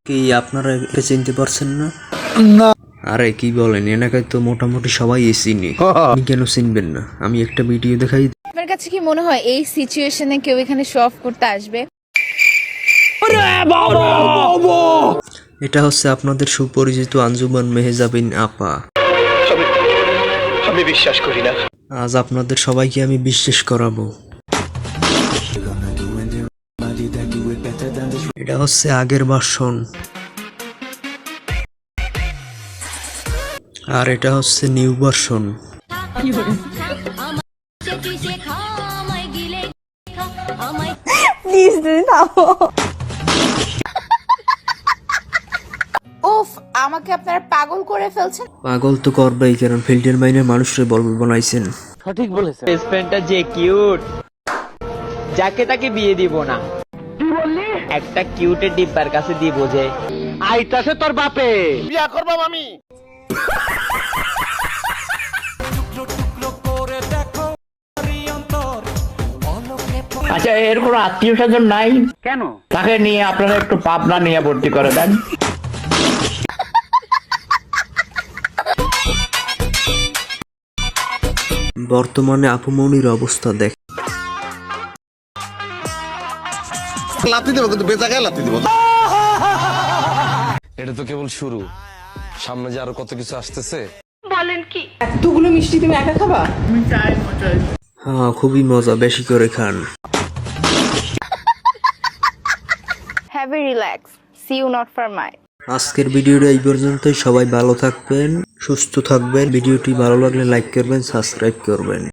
কি আপনারা একে চিনতে পারছেন না? না। আরে কি বলেন, এনাকে তো মোটামুটি সবাই চিনি। আপনি কেন চিনবেন না? আমি একটা ভিডিও দেখাই। আপনার কাছে কি মনে হয় এই সিচুয়েশনে কেউ এখানে শো অফ করতে আসবে? এটা হচ্ছে আপনাদের সুপরিচিত আঞ্জুমান মেহজাবিন আপা। আমি বিশ্বাস করি না। আজ আপনাদের সবাইকে আমি বিশ্বাস করাবো। এটা হচ্ছে আগের ভার্সন, আর এটা হচ্ছে নিউ ভার্সন। প্লিজ দিদি থামো। উফ, আমাকে আপনারা পাগল করে ফেলছেন। পাগল তো করবেই, কারণ ফিল্টার মাইনের মানুষরে বলবো বানাইছেন। সঠিক বলেছে। বেস্ট ফ্রেন্ডটা যে কিউট, যাকে তাকে বিয়ে দিব না। একটা কিউটের ডিব্বার কাছে দিব যে আইতাছে তোর বাপে বিয়া করবাম আমি। আচ্ছা, এর কোনো আত্মীয় স্বজন নাই কেন? তাকে নিয়ে আপনারা একটু পাবনা নিয়ে ভর্তি করে দেন। বর্তমানে আপুমনির অবস্থা দেখ। লাথি দেবো, কিন্তু বেচা গায়ে লাথি দেবো। এটা তো কেবল শুরু, সামনে যে আরো কত কিছু আসতেছে। এতগুলো মিষ্টি তুমি একা খাবা? হ্যাঁ, খুবই মজা, বেশি করে খান। Have a relax, see you not for my. আজকের ভিডিওটা এই পর্যন্তই। সবাই ভালো থাকবেন, সুস্থ থাকবেন। ভিডিওটি ভালো লাগলে লাইক করবেন, সাবস্ক্রাইব করবেন।